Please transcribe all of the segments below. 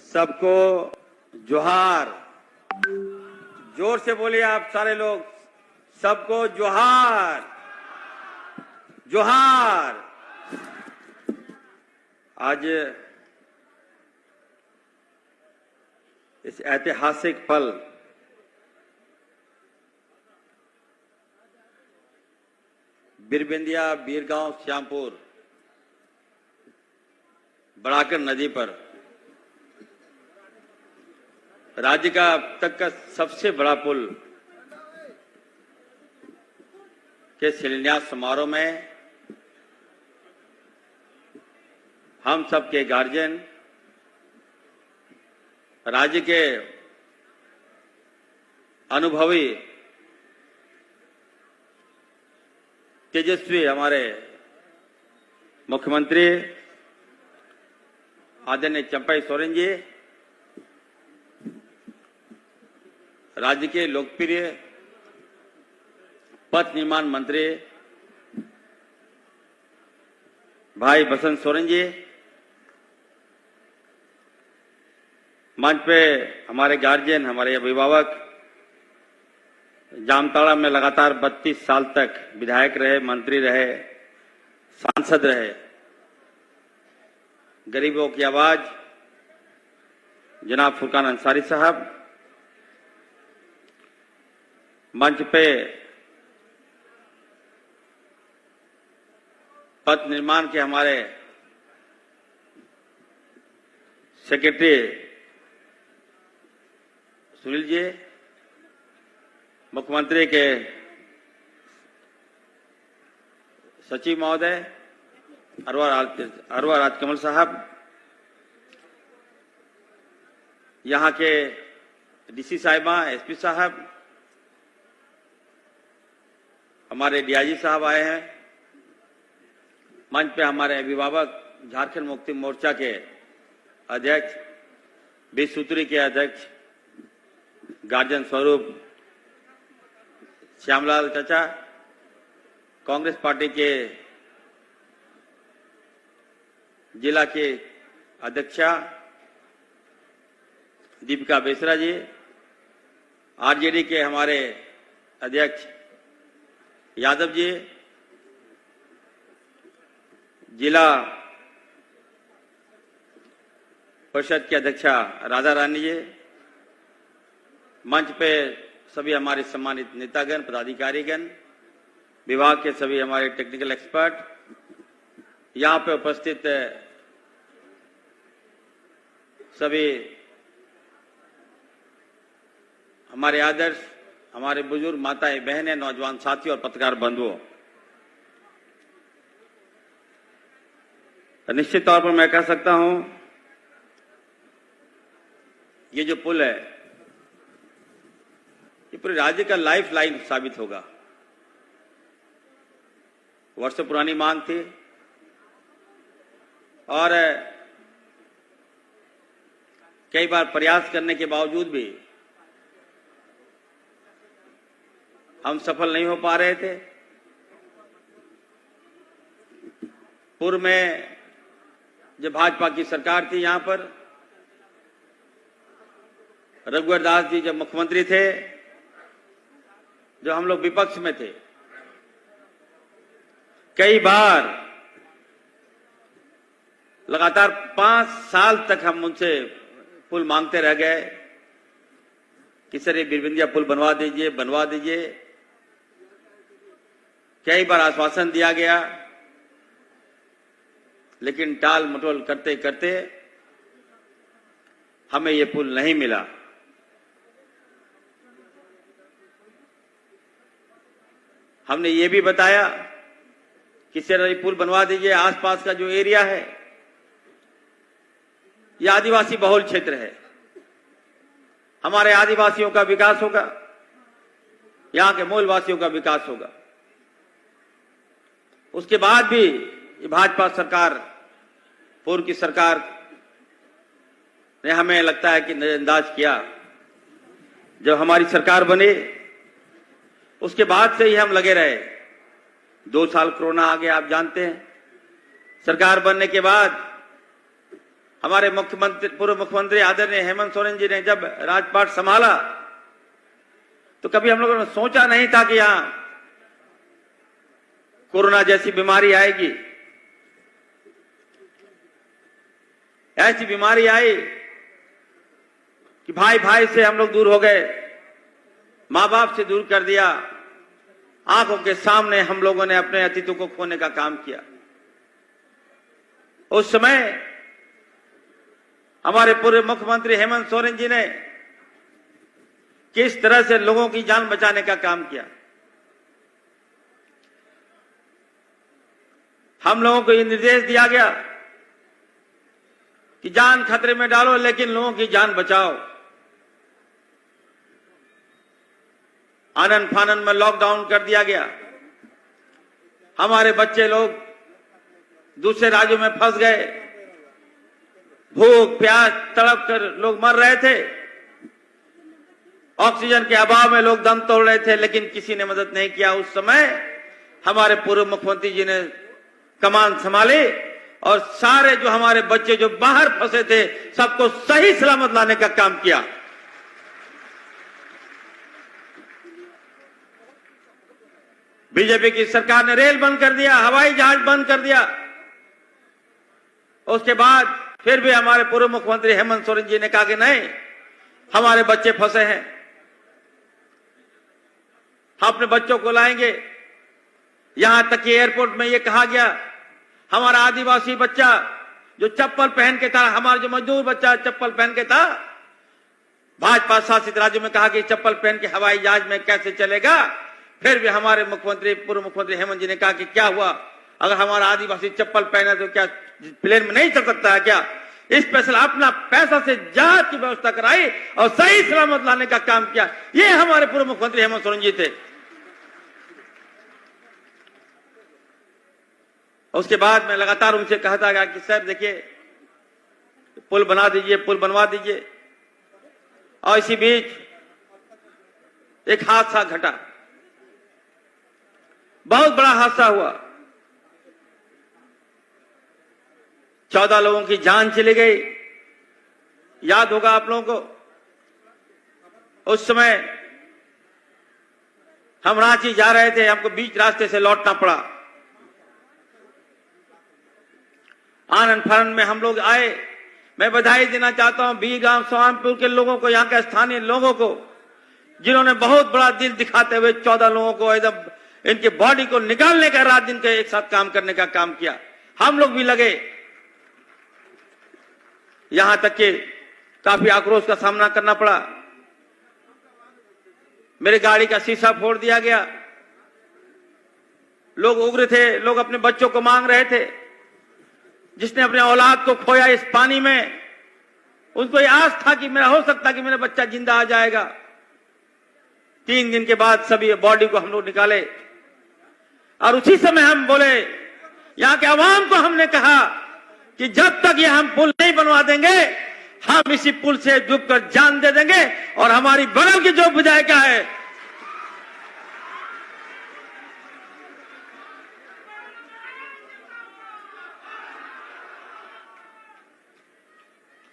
सबको जोहार। जोर से बोलिए आप सारे लोग, सबको जोहार जोहार। आज इस ऐतिहासिक पल बिरबिंदिया, बीरगांव, श्यामपुर, बढ़ाकर नदी पर राज्य का अब तक का सबसे बड़ा पुल के शिलान्यास समारोह में हम सबके गार्जियन, राज्य के अनुभवी तेजस्वी हमारे मुख्यमंत्री आदरणीय चंपई सोरेन जी, राज्य के लोकप्रिय पथ निर्माण मंत्री भाई बसंत सोरेन जी, मंच पे हमारे गार्जियन, हमारे अभिभावक, जामताड़ा में लगातार 32 साल तक विधायक रहे, मंत्री रहे, सांसद रहे, गरीबों की आवाज जनाब फुरकान अंसारी साहब, मंच पे पथ निर्माण के हमारे सेक्रेटरी सुनील जी, मुख्यमंत्री के सचिव महोदय अरवा राजकमल साहब, यहां के डीसी साहिबा, एसपी साहब, हमारे डीआईजी साहब आए हैं, मंच पे हमारे अभिभावक, झारखंड मुक्ति मोर्चा के अध्यक्ष, 20 सूत्री के अध्यक्ष गार्जियन स्वरूप श्यामलाल चाचा, कांग्रेस पार्टी के जिला के अध्यक्षा दीपिका बेसरा जी, आरजेडी के हमारे अध्यक्ष यादव जी, जिला परिषद की अध्यक्षा राधा रानी जी, मंच पे सभी हमारे सम्मानित नेतागण, पदाधिकारीगण, विभाग के सभी हमारे टेक्निकल एक्सपर्ट, यहां पे उपस्थित सभी हमारे आदर्श, हमारे बुजुर्ग माताएं, बहनें, नौजवान साथियों और पत्रकार बंधुओं, निश्चित तौर पर मैं कह सकता हूं ये जो पुल है ये पूरे राज्य का लाइफ लाइन साबित होगा। वर्षों पुरानी मांग थी और कई बार प्रयास करने के बावजूद भी हम सफल नहीं हो पा रहे थे। पूर्व में जब भाजपा की सरकार थी, यहां पर रघुवर दास जी जब मुख्यमंत्री थे, जो हम लोग विपक्ष में थे, कई बार लगातार 5 साल तक हम उनसे पुल मांगते रह गए कि सर ये बिरबिंदिया पुल बनवा दीजिए। कई बार आश्वासन दिया गया, लेकिन टाल मटोल करते करते हमें ये पुल नहीं मिला। हमने ये भी बताया कि सर ये पुल बनवा दीजिए, आसपास का जो एरिया है ये आदिवासी बहुल क्षेत्र है, हमारे आदिवासियों का विकास होगा, यहां के मूल वासियों का विकास होगा। उसके बाद भी ये भाजपा सरकार, पूर्व की सरकार ने हमें लगता है कि नजरअंदाज किया। जब हमारी सरकार बनी उसके बाद से ही हम लगे रहे। 2 साल कोरोना आ गया, आप जानते हैं। सरकार बनने के बाद हमारे पूर्व मुख्यमंत्री आदरणीय हेमंत सोरेन जी ने जब राजपाट संभाला तो कभी हम लोगों ने सोचा नहीं था कि यहां कोरोना जैसी बीमारी आएगी। ऐसी बीमारी आई कि भाई भाई से हम लोग दूर हो गए, मां बाप से दूर कर दिया। आंखों के सामने हम लोगों ने अपने अतिथि को खोने का काम किया। उस समय हमारे पूर्व मुख्यमंत्री हेमंत सोरेन जी ने किस तरह से लोगों की जान बचाने का काम किया। हम लोगों को यह निर्देश दिया गया कि जान खतरे में डालो लेकिन लोगों की जान बचाओ। आनन फानन में लॉकडाउन कर दिया गया। हमारे बच्चे लोग दूसरे राज्यों में फंस गए, भूख प्यास तड़प कर लोग मर रहे थे, ऑक्सीजन के अभाव में लोग दम तोड़ रहे थे, लेकिन किसी ने मदद नहीं किया। उस समय हमारे पूर्व मुख्यमंत्री जी ने कमान संभाली और सारे जो हमारे बच्चे जो बाहर फंसे थे सबको सही सलामत लाने का काम किया। बीजेपी की सरकार ने रेल बंद कर दिया, हवाई जहाज बंद कर दिया। उसके बाद फिर भी हमारे पूर्व मुख्यमंत्री हेमंत सोरेन जी ने कहा कि नहीं, हमारे बच्चे फंसे हैं, हम अपने बच्चों को लाएंगे। यहां तक कि एयरपोर्ट में यह कहा गया हमारा आदिवासी बच्चा जो चप्पल पहन के था, हमारा जो मजदूर बच्चा चप्पल पहन के था, भाजपा शासित राज्यों में कहा कि चप्पल पहन के हवाई जहाज में कैसे चलेगा। फिर भी हमारे मुख्यमंत्री पूर्व मुख्यमंत्री हेमंत जी ने कहा कि क्या हुआ, अगर हमारा आदिवासी चप्पल पहना तो क्या प्लेन में नहीं चल सकता है क्या। स्पेशल अपना पैसा से जहाज की व्यवस्था कराई और सही सलामत लाने का काम किया। ये हमारे पूर्व मुख्यमंत्री हेमंत सोरेन जी थे। उसके बाद मैं लगातार उनसे कहता गया कि सर देखिए पुल बना दीजिए, पुल बनवा दीजिए। और इसी बीच एक हादसा घटा, बहुत बड़ा हादसा हुआ। 14 लोगों की जान चली गई। याद होगा आप लोगों को, उस समय हम रांची जा रहे थे, हमको बीच रास्ते से लौटना पड़ा। आनंद फानन में हम लोग आए। मैं बधाई देना चाहता हूं बी गांव सोहानपुर के लोगों को, यहां के स्थानीय लोगों को, जिन्होंने बहुत बड़ा दिल दिखाते हुए 14 लोगों को एकदम इनके बॉडी को निकालने का रात दिन के एक साथ काम करने का काम किया। हम लोग भी लगे, यहां तक कि काफी आक्रोश का सामना करना पड़ा। मेरे गाड़ी का शीशा फोड़ दिया गया। लोग उग्र थे, लोग अपने बच्चों को मांग रहे थे। जिसने अपने औलाद को खोया इस पानी में, उनको ये आस था कि मेरा हो सकता कि मेरा बच्चा जिंदा आ जाएगा। 3 दिन के बाद सभी बॉडी को हम लोग निकाले और उसी समय हम बोले, यहां के आवाम को हमने कहा कि जब तक ये हम पुल नहीं बनवा देंगे, हम इसी पुल से डूबकर जान दे देंगे। और हमारी बगल की जो विधायिका है,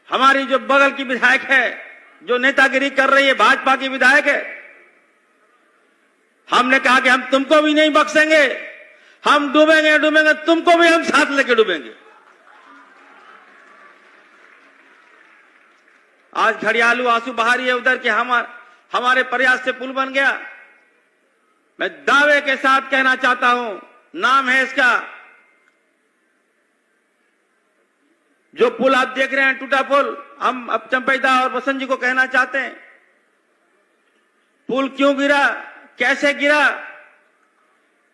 हमारी जो बगल की विधायक है, जो नेतागिरी कर रही है, भाजपा की विधायक है, हमने कहा कि हम तुमको भी नहीं बख्शेंगे, हम डूबेंगे डूबेंगे, तुमको भी हम साथ लेके डूबेंगे। आज घड़ियालू आंसू बहा रही है उधर के हमारे प्रयास से पुल बन गया। मैं दावे के साथ कहना चाहता हूं, नाम है इसका, जो पुल आप देख रहे हैं टूटा पुल, हम अब चंपैदा और बसंत जी को कहना चाहते हैं, पुल क्यों गिरा, कैसे गिरा।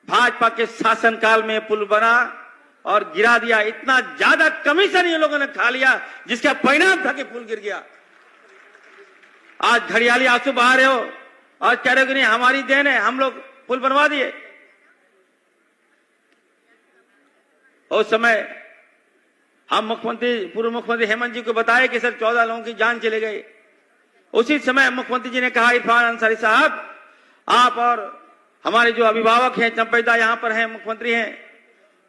भाजपा के शासनकाल में पुल बना और गिरा दिया। इतना ज्यादा कमीशन ये लोगों ने खा लिया जिसका परिणाम था कि पुल गिर गया। आज घड़ियाली आंसू बहा रहे हो और कह रहे हो कि नहीं हमारी देन है, हम लोग पुल बनवा दिए। उस समय हम पूर्व मुख्यमंत्री हेमंत जी को बताया कि सर 14 लोगों की जान चली गई। उसी समय मुख्यमंत्री जी ने कहा, इरफान अंसारी साहब, आप और हमारे जो अभिभावक हैं, चंपैदा यहां पर हैं, मुख्यमंत्री हैं,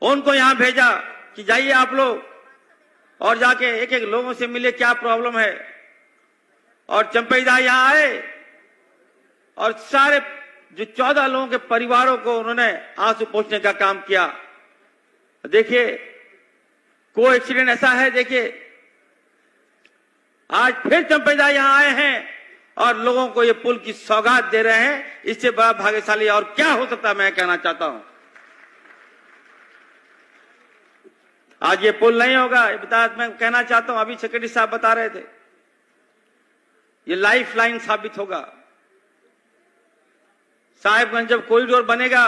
उनको यहां भेजा कि जाइए आप लोग और जाके एक एक लोगों से मिले क्या प्रॉब्लम है। और चंपईदा यहां आए और सारे जो 14 लोगों के परिवारों को उन्होंने आंसू पोंछने का काम किया। देखिए को एक्सीडेंट ऐसा है, देखिए आज फिर चंपईदा यहां आए हैं और लोगों को ये पुल की सौगात दे रहे हैं। इससे बड़ा भाग्यशाली और क्या हो सकता है, मैं कहना चाहता हूं। आज ये पुल नहीं होगा, ये मैं कहना चाहता हूं, अभी सेक्रेटरी साहब बता रहे थे, ये लाइफ लाइन साबित होगा। साहिबगंज जब कॉरिडोर बनेगा,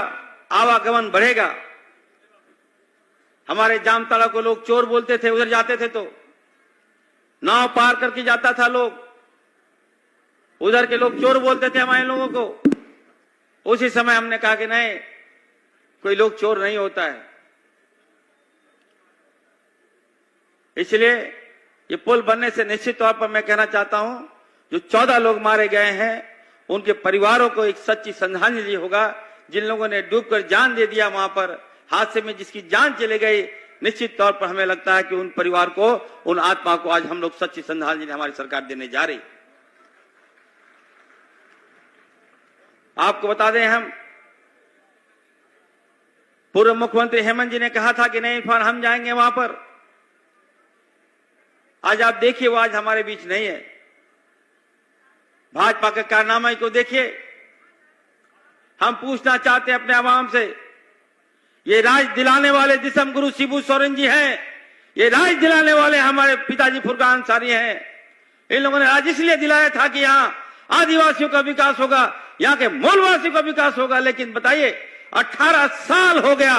आवागमन बढ़ेगा। हमारे जामताड़ा को लोग चोर बोलते थे, उधर जाते थे तो नाव पार करके जाता था लोग, उधर के लोग चोर बोलते थे हमारे लोगों को। उसी समय हमने कहा कि नहीं, कोई लोग चोर नहीं होता है। इसलिए ये पुल बनने से निश्चित तौर पर मैं कहना चाहता हूं, जो 14 लोग मारे गए हैं उनके परिवारों को एक सच्ची श्रद्धांजलि होगा। जिन लोगों ने डूबकर जान दे दिया वहां पर हादसे में, जिसकी जान चली गई, निश्चित तौर पर हमें लगता है कि उन परिवार को, उन आत्मा को आज हम लोग सच्ची श्रद्धांजलि हमारी सरकार देने जा रही। आपको बता दें, हम पूर्व मुख्यमंत्री हेमंत जी ने कहा था कि नहीं इरफान हम जाएंगे वहां पर। आज आप देखिए वो आज हमारे बीच नहीं है। भाजपा के कारनामे को देखिए। हम पूछना चाहते हैं अपने आवाम से, ये राज दिलाने वाले दिसम गुरु शिबू सोरेन जी हैं, ये राज दिलाने वाले हमारे पिताजी फुरकान अंसारी हैं। इन लोगों ने राज इसलिए दिलाया था कि यहाँ आदिवासियों का विकास होगा, यहाँ के मूलवासियों का विकास होगा। लेकिन बताइए 18 साल हो गया,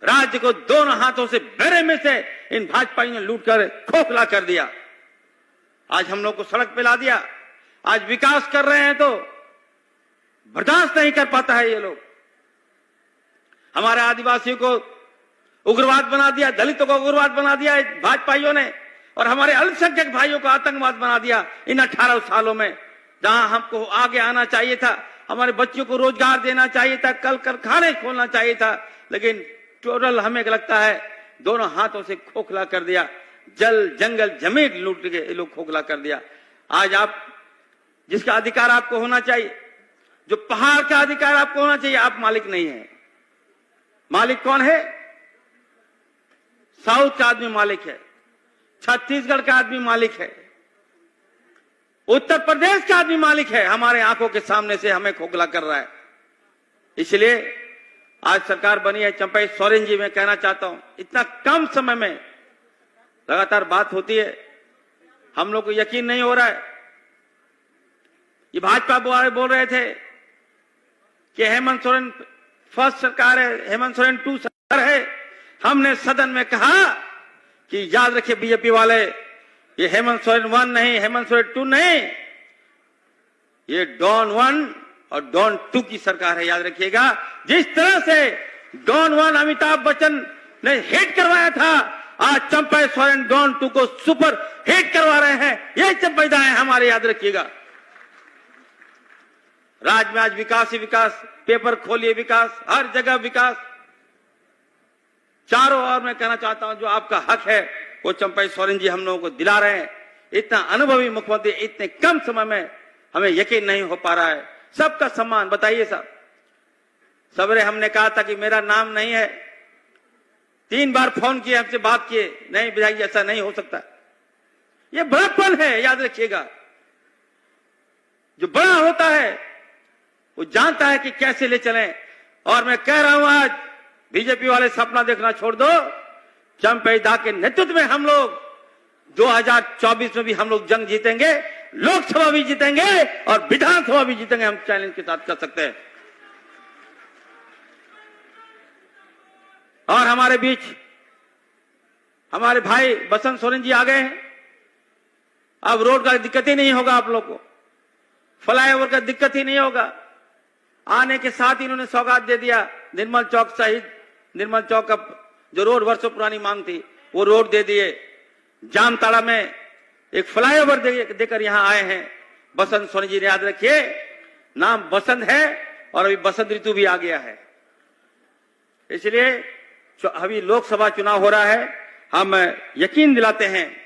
राज्य को दोनों हाथों से बेरे में से इन भाजपाइयों ने लूट कर खोखला कर दिया। आज हम लोग को सड़क पे ला दिया। आज विकास कर रहे हैं तो बर्दाश्त नहीं कर पाता है ये लोग। हमारे आदिवासियों को उग्रवाद बना दिया, दलितों को उग्रवाद बना दिया भाजपाइयों ने, और हमारे अल्पसंख्यक भाइयों को आतंकवाद बना दिया इन 18 सालों में। जहां हमको आगे आना चाहिए था, हमारे बच्चों को रोजगार देना चाहिए था, कल कारखाने खोलना चाहिए था, लेकिन टोटल हमें लगता है दोनों हाथों से खोखला कर दिया। जल जंगल जमीन लूट के ये लोग खोखला कर दिया। आज आप जिसका अधिकार आपको होना चाहिए, जो पहाड़ का अधिकार आपको होना चाहिए, आप मालिक नहीं है। मालिक कौन है? साउथ का आदमी मालिक है, छत्तीसगढ़ का आदमी मालिक है, उत्तर प्रदेश का आदमी मालिक है। हमारे आंखों के सामने से हमें खोखला कर रहा है। इसलिए आज सरकार बनी है। चंपई सोरेन जी, मैं कहना चाहता हूं, इतना कम समय में लगातार बात होती है, हम लोग को यकीन नहीं हो रहा है। ये भाजपा वाले बोल रहे थे कि हेमंत सोरेन फर्स्ट सरकार है, हेमंत सोरेन 2 सरकार है। हमने सदन में कहा कि याद रखिए बीजेपी वाले, ये हेमंत सोरेन 1 नहीं, हेमंत सोरेन 2 नहीं, ये डॉन 1 और डॉन 2 की सरकार है। याद रखिएगा, जिस तरह से डॉन 1 अमिताभ बच्चन ने हिट करवाया था, आज चंपई सोरेन डॉन 2 को सुपर हिट करवा रहे हैं। ये चंपईदा है हमारे, याद रखिएगा। राज्य में आज विकास ही विकास, पेपर खोलिए विकास, हर जगह विकास, चारों ओर। मैं कहना चाहता हूं जो आपका हक है वो चंपई सोरेन जी हम लोगों को दिला रहे हैं। इतना अनुभवी मुख्यमंत्री इतने कम समय में, हमें यकीन नहीं हो पा रहा है। सबका सम्मान। बताइए साहब, सवेरे हमने कहा था कि मेरा नाम नहीं है, 3 बार फोन किए, हमसे बात किए, नहीं विधायक जी ऐसा नहीं हो सकता। ये बड़ापन है, याद रखिएगा। जो बड़ा होता है वो जानता है कि कैसे ले चलें। और मैं कह रहा हूं आज बीजेपी वाले सपना देखना छोड़ दो। चंपईदा के नेतृत्व में हम लोग 2024 में भी हम लोग जंग जीतेंगे, लोकसभा भी जीतेंगे और विधानसभा भी जीतेंगे। हम चैलेंज के साथ कर सकते हैं। और हमारे बीच हमारे भाई बसंत सोरेन जी आ गए हैं। अब रोड का दिक्कत ही नहीं होगा, आप लोग को फ्लाईओवर का दिक्कत ही नहीं होगा। आने के साथ ही इन्होंने सौगात दे दिया। निर्मल चौक सहित निर्मल चौक का जो रोड वर्षों पुरानी मांग थी वो रोड दे दिए। जामताड़ा में एक फ्लाईओवर देकर यहां आए हैं बसंत सोरेन जी ने। याद रखिए, नाम बसंत है और अभी बसंत ऋतु भी आ गया है। इसलिए अभी लोकसभा चुनाव हो रहा है हम यकीन दिलाते हैं